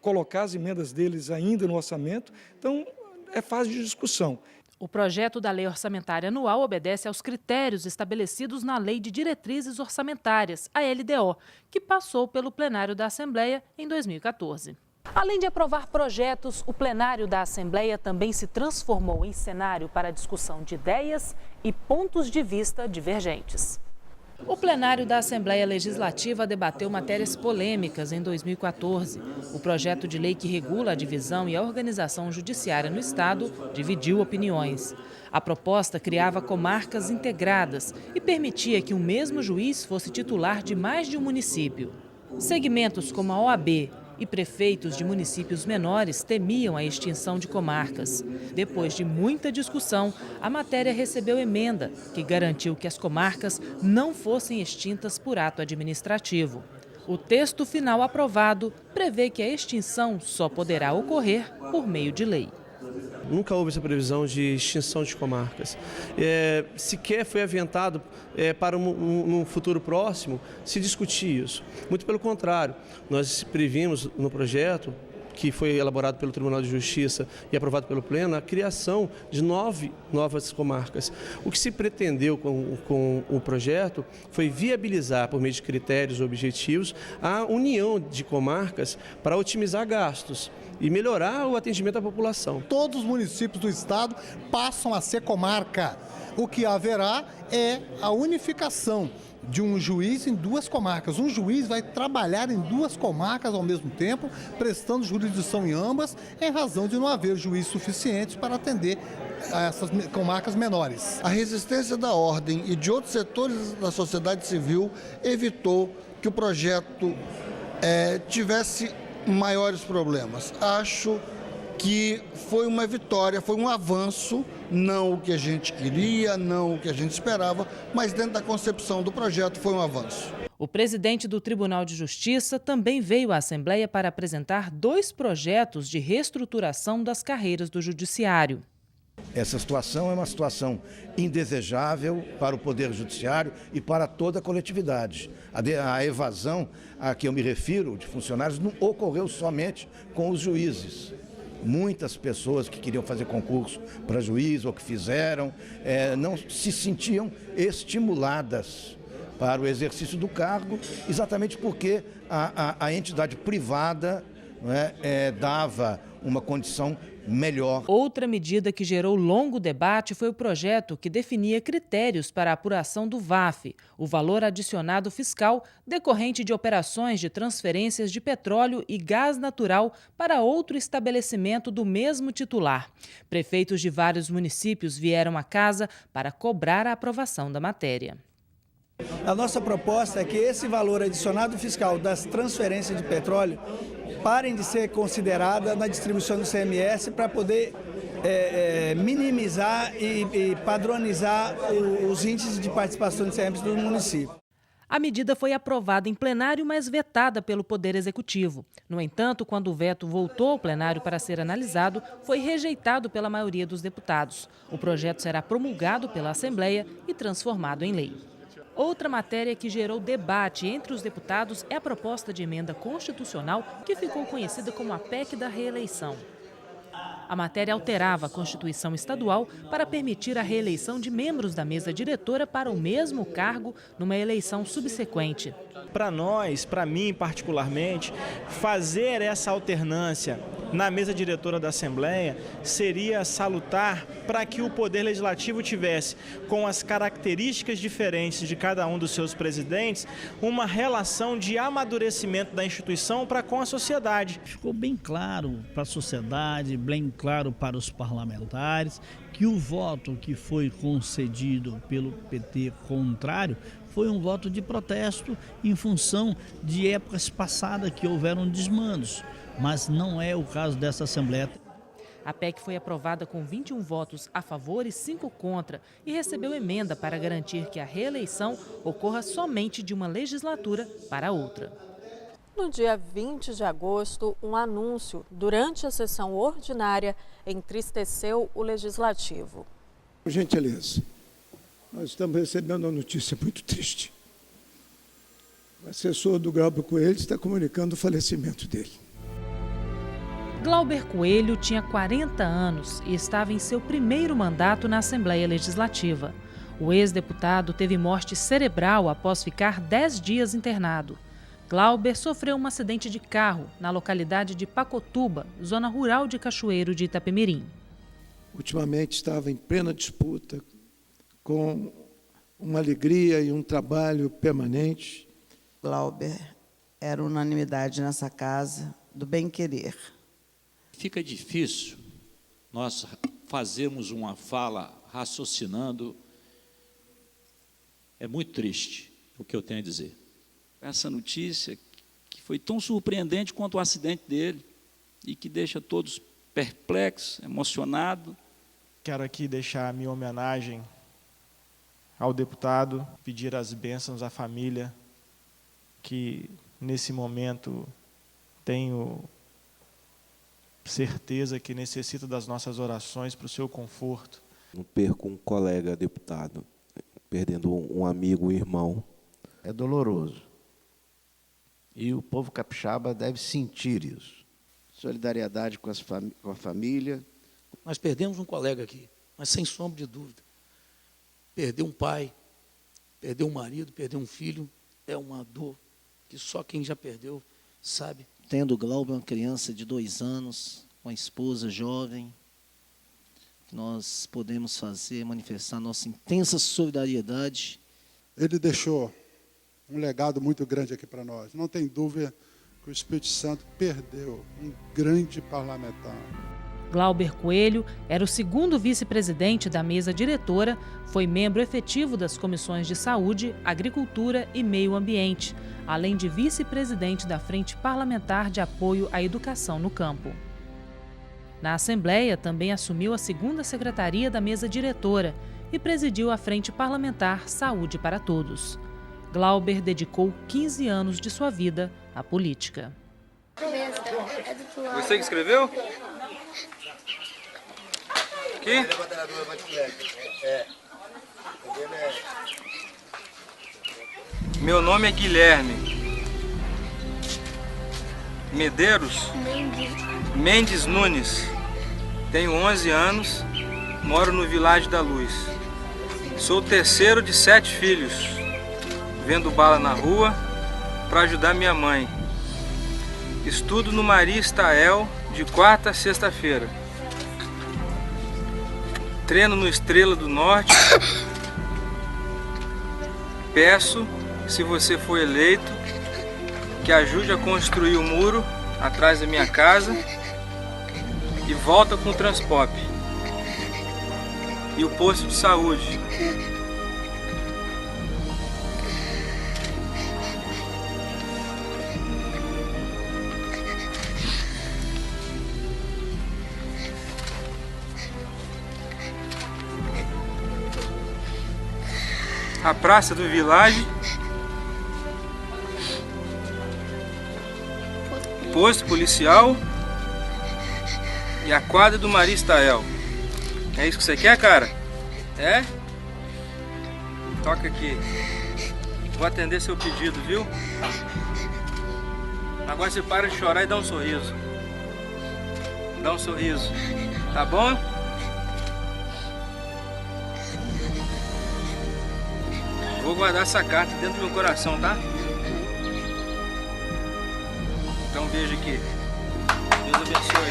colocar as emendas deles ainda no orçamento, então é fase de discussão. O projeto da Lei Orçamentária Anual obedece aos critérios estabelecidos na Lei de Diretrizes Orçamentárias, a LDO, que passou pelo plenário da Assembleia em 2014. Além de aprovar projetos, o plenário da Assembleia também se transformou em cenário para a discussão de ideias e pontos de vista divergentes. O plenário da Assembleia Legislativa debateu matérias polêmicas em 2014. O projeto de lei que regula a divisão e a organização judiciária no Estado dividiu opiniões. A proposta criava comarcas integradas e permitia que o mesmo juiz fosse titular de mais de um município. Segmentos como a OAB e prefeitos de municípios menores temiam a extinção de comarcas. Depois de muita discussão, a matéria recebeu emenda, que garantiu que as comarcas não fossem extintas por ato administrativo. O texto final aprovado prevê que a extinção só poderá ocorrer por meio de lei. Nunca houve essa previsão de extinção de comarcas. Sequer foi aventado para um futuro próximo se discutir isso. Muito pelo contrário, nós previmos no projeto, que foi elaborado pelo Tribunal de Justiça e aprovado pelo Pleno, a criação de 9 novas comarcas. O que se pretendeu com o projeto foi viabilizar, por meio de critérios objetivos, a união de comarcas para otimizar gastos e melhorar o atendimento à população. Todos os municípios do estado passam a ser comarca. O que haverá é a unificação de um juiz em 2 comarcas. Um juiz vai trabalhar em 2 comarcas ao mesmo tempo, prestando jurisdição em ambas, em razão de não haver juízes suficientes para atender a essas comarcas menores. A resistência da ordem e de outros setores da sociedade civil evitou que o projeto tivesse maiores problemas. Acho que foi uma vitória, foi um avanço, não o que a gente queria, não o que a gente esperava, mas dentro da concepção do projeto foi um avanço. O presidente do Tribunal de Justiça também veio à Assembleia para apresentar 2 projetos de reestruturação das carreiras do Judiciário. Essa situação é uma situação indesejável para o Poder Judiciário e para toda a coletividade. A evasão a que eu me refiro de funcionários não ocorreu somente com os juízes. Muitas pessoas que queriam fazer concurso para juiz ou que fizeram não se sentiam estimuladas para o exercício do cargo, exatamente porque a entidade privada dava uma condição melhor. Outra medida que gerou longo debate foi o projeto que definia critérios para a apuração do VAF, o valor adicionado fiscal decorrente de operações de transferências de petróleo e gás natural para outro estabelecimento do mesmo titular. Prefeitos de vários municípios vieram à casa para cobrar a aprovação da matéria. A nossa proposta é que esse valor adicionado fiscal das transferências de petróleo parem de ser consideradas na distribuição do CMS para poder minimizar e padronizar os índices de participação do CMS do município. A medida foi aprovada em plenário, mas vetada pelo Poder Executivo. No entanto, quando o veto voltou ao plenário para ser analisado, foi rejeitado pela maioria dos deputados. O projeto será promulgado pela Assembleia e transformado em lei. Outra matéria que gerou debate entre os deputados é a proposta de emenda constitucional que ficou conhecida como a PEC da reeleição. A matéria alterava a Constituição Estadual para permitir a reeleição de membros da mesa diretora para o mesmo cargo numa eleição subsequente. Para nós, para mim particularmente, fazer essa alternância na mesa diretora da Assembleia seria salutar para que o Poder Legislativo tivesse, com as características diferentes de cada um dos seus presidentes, uma relação de amadurecimento da instituição para com a sociedade. Ficou bem claro para a sociedade, bem claro para os parlamentares, que o voto que foi concedido pelo PT contrário foi um voto de protesto em função de épocas passadas que houveram desmandos, mas não é o caso dessa Assembleia. A PEC foi aprovada com 21 votos a favor e 5 contra e recebeu emenda para garantir que a reeleição ocorra somente de uma legislatura para outra. No dia 20 de agosto, um anúncio durante a sessão ordinária entristeceu o Legislativo. Gentileza, nós estamos recebendo uma notícia muito triste. O assessor do Glauber Coelho está comunicando o falecimento dele. Glauber Coelho tinha 40 anos e estava em seu primeiro mandato na Assembleia Legislativa. O ex-deputado teve morte cerebral após ficar 10 dias internado. Glauber sofreu um acidente de carro na localidade de Pacotuba, zona rural de Cachoeiro de Itapemirim. Ultimamente estava em plena disputa, com uma alegria e um trabalho permanente. Glauber era unanimidade nessa casa do bem-querer. Fica difícil nós fazermos uma fala raciocinando. É muito triste o que eu tenho a dizer. Essa notícia que foi tão surpreendente quanto o acidente dele e que deixa todos perplexos, emocionados. Quero aqui deixar a minha homenagem ao deputado, pedir as bênçãos à família que nesse momento tenho certeza que necessita das nossas orações para o seu conforto. Não perco um colega deputado, perdendo um amigo, um irmão. É doloroso. E o povo capixaba deve sentir isso. Solidariedade com a família. Nós perdemos um colega aqui, mas sem sombra de dúvida. Perder um pai, perder um marido, perder um filho, é uma dor que só quem já perdeu sabe. Tendo o Glauber, uma criança de 2 anos, uma esposa jovem, nós podemos fazer, manifestar nossa intensa solidariedade. Ele deixou um legado muito grande aqui para nós. Não tem dúvida que o Espírito Santo perdeu um grande parlamentar. Glauber Coelho era o segundo vice-presidente da mesa diretora, foi membro efetivo das comissões de Saúde, Agricultura e Meio Ambiente, além de vice-presidente da Frente Parlamentar de Apoio à Educação no Campo. Na Assembleia, também assumiu a segunda secretaria da mesa diretora e presidiu a Frente Parlamentar Saúde para Todos. Glauber dedicou 15 anos de sua vida à política. Você que escreveu? Aqui? Meu nome é Guilherme Medeiros Mendes Nunes. Tenho 11 anos, moro no Vilagem da Luz. Sou o terceiro de 7 filhos. Vendo bala na rua para ajudar minha mãe. Estudo no Maria Estael de quarta a sexta-feira. Treino no Estrela do Norte. Peço, se você for eleito, que ajude a construir o muro atrás da minha casa e volta com o Transpop e o posto de saúde. A Praça do Vilagem posto policial e a quadra do Maristael. É isso que você quer, cara? É? Toca aqui. Vou atender seu pedido, viu? Agora você para de chorar e dá um sorriso. Dá um sorriso. Tá bom? Vou guardar essa carta dentro do meu coração, tá? Então um beijo aqui. Deus abençoe.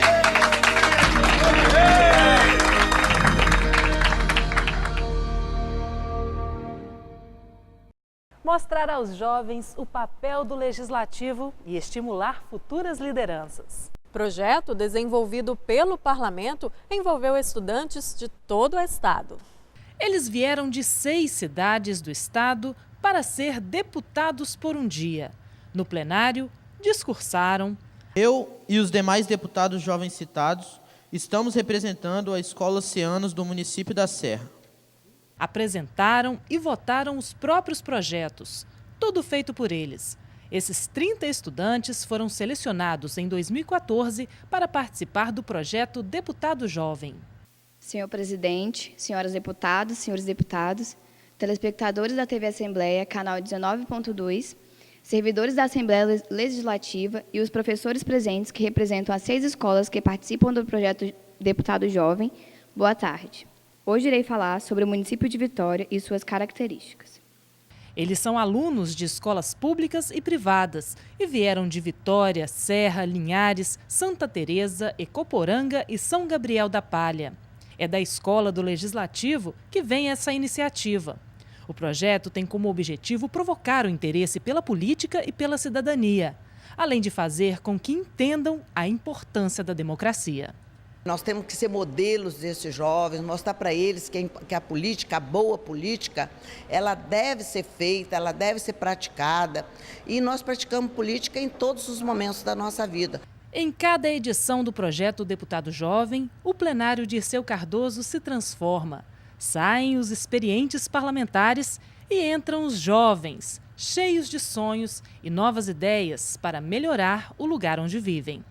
Mostrar aos jovens o papel do legislativo e estimular futuras lideranças. Projeto desenvolvido pelo Parlamento envolveu estudantes de todo o estado. Eles vieram de 6 cidades do estado para ser deputados por um dia. No plenário, discursaram. Eu e os demais deputados jovens citados estamos representando a Escola Oceanos do município da Serra. Apresentaram e votaram os próprios projetos, tudo feito por eles. Esses 30 estudantes foram selecionados em 2014 para participar do projeto Deputado Jovem. Senhor presidente, senhoras deputadas, senhores deputados, telespectadores da TV Assembleia, canal 19.2, servidores da Assembleia Legislativa e os professores presentes que representam as 6 escolas que participam do projeto Deputado Jovem, boa tarde. Hoje irei falar sobre o município de Vitória e suas características. Eles são alunos de escolas públicas e privadas e vieram de Vitória, Serra, Linhares, Santa Teresa, Ecoporanga e São Gabriel da Palha. É da Escola do Legislativo que vem essa iniciativa. O projeto tem como objetivo provocar o interesse pela política e pela cidadania, além de fazer com que entendam a importância da democracia. Nós temos que ser modelos desses jovens, mostrar para eles que a política, a boa política, ela deve ser feita, ela deve ser praticada. E nós praticamos política em todos os momentos da nossa vida. Em cada edição do projeto Deputado Jovem, o plenário Dirceu Cardoso se transforma. Saem os experientes parlamentares e entram os jovens, cheios de sonhos e novas ideias para melhorar o lugar onde vivem.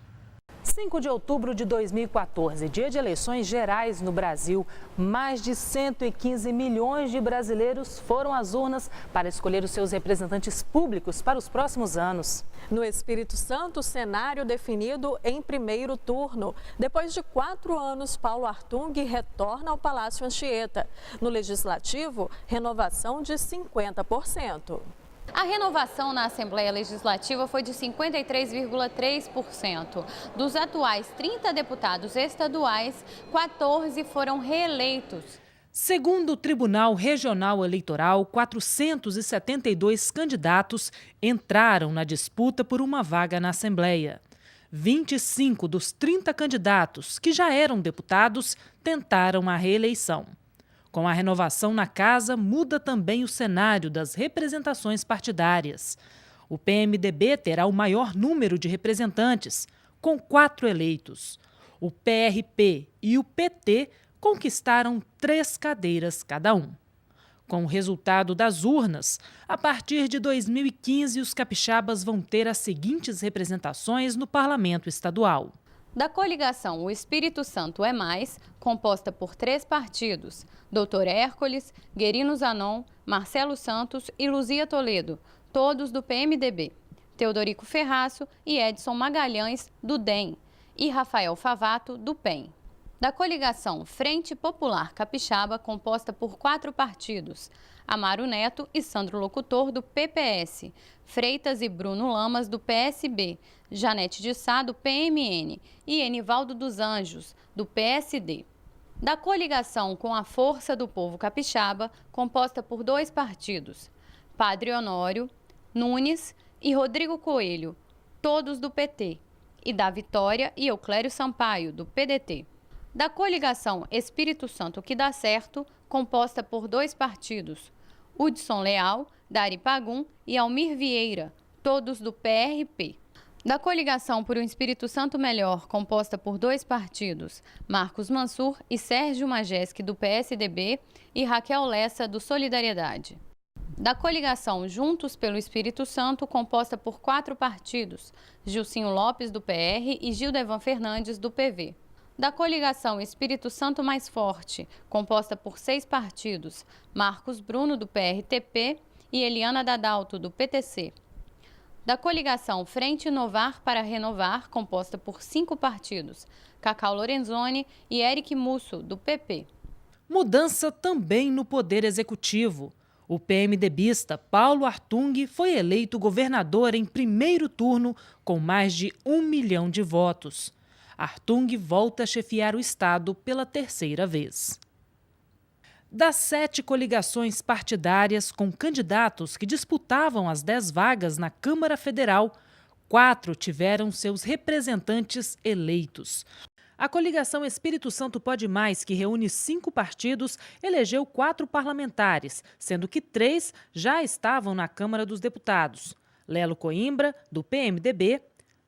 5 de outubro de 2014, dia de eleições gerais no Brasil, mais de 115 milhões de brasileiros foram às urnas para escolher os seus representantes públicos para os próximos anos. No Espírito Santo, cenário definido em primeiro turno. Depois de 4 anos, Paulo Artung retorna ao Palácio Anchieta. No Legislativo, renovação de 50%. A renovação na Assembleia Legislativa foi de 53,3%. Dos atuais 30 deputados estaduais, 14 foram reeleitos. Segundo o Tribunal Regional Eleitoral, 472 candidatos entraram na disputa por uma vaga na Assembleia. 25 dos 30 candidatos, que já eram deputados, tentaram a reeleição. Com a renovação na casa, muda também o cenário das representações partidárias. O PMDB terá o maior número de representantes, com 4 eleitos. O PRP e o PT conquistaram 3 cadeiras cada um. Com o resultado das urnas, a partir de 2015, os capixabas vão ter as seguintes representações no Parlamento Estadual. Da coligação O Espírito Santo é Mais, composta por 3 partidos, Dr. Hércules, Guerino Zanon, Marcelo Santos e Luzia Toledo, todos do PMDB, Teodorico Ferraço e Edson Magalhães, do DEM, e Rafael Favato, do PEN. Da coligação Frente Popular Capixaba, composta por 4 partidos, Amaro Neto e Sandro Locutor, do PPS, Freitas e Bruno Lamas, do PSB, Janete de Sá, do PMN e Enivaldo dos Anjos, do PSD. Da coligação com a Força do Povo Capixaba, composta por 2 partidos, Padre Honório Nunes e Rodrigo Coelho, todos do PT, e da Vitória e Euclério Sampaio, do PDT. Da coligação Espírito Santo que dá certo, composta por 2 partidos, Hudson Leal, Dari Pagum e Almir Vieira, todos do PRP. Da coligação por um Espírito Santo Melhor, composta por 2 partidos, Marcos Mansur e Sérgio Majeski, do PSDB, e Raquel Lessa, do Solidariedade. Da coligação Juntos pelo Espírito Santo, composta por 4 partidos, Gilcinho Lopes, do PR, e Gildevan Fernandes, do PV. Da coligação Espírito Santo Mais Forte, composta por 6 partidos, Marcos Bruno, do PRTP, e Eliana Dadalto, do PTC. Da coligação Frente Inovar para Renovar, composta por 5 partidos, Cacau Lorenzoni e Eric Musso, do PP. Mudança também no Poder Executivo. O PMDBista Paulo Artung foi eleito governador em primeiro turno com mais de 1 milhão de votos. Artung volta a chefiar o Estado pela 3ª vez. Das 7 coligações partidárias com candidatos que disputavam as 10 vagas na Câmara Federal, 4 tiveram seus representantes eleitos. A coligação Espírito Santo Pode Mais, que reúne 5 partidos, elegeu 4 parlamentares, sendo que 3 já estavam na Câmara dos Deputados. Lelo Coimbra, do PMDB,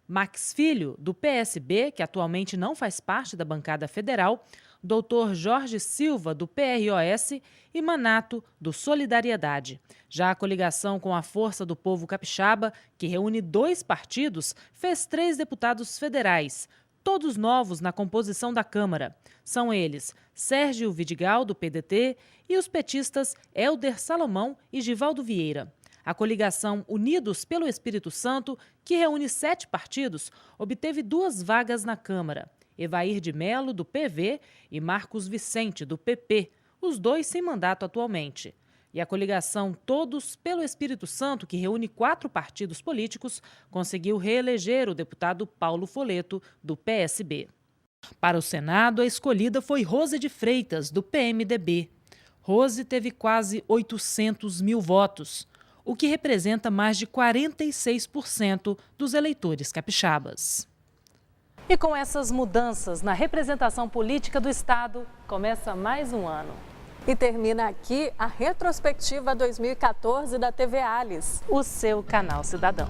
Max Filho, do PSB, que atualmente não faz parte da bancada federal, Dr. Jorge Silva, do PROS, e Manato, do Solidariedade. Já a coligação com a Força do Povo Capixaba, que reúne 2 partidos, fez 3 deputados federais, todos novos na composição da Câmara. São eles Sérgio Vidigal, do PDT, e os petistas Hélder Salomão e Givaldo Vieira. A coligação Unidos pelo Espírito Santo, que reúne 7 partidos, obteve 2 vagas na Câmara. Evair de Melo, do PV, e Marcos Vicente, do PP, os 2 sem mandato atualmente. E a coligação Todos pelo Espírito Santo, que reúne 4 partidos políticos, conseguiu reeleger o deputado Paulo Folleto, do PSB. Para o Senado, a escolhida foi Rose de Freitas, do PMDB. Rose teve quase 800 mil votos, o que representa mais de 46% dos eleitores capixabas. E com essas mudanças na representação política do Estado, começa mais um ano. E termina aqui a retrospectiva 2014 da TV Alice, o seu canal cidadão.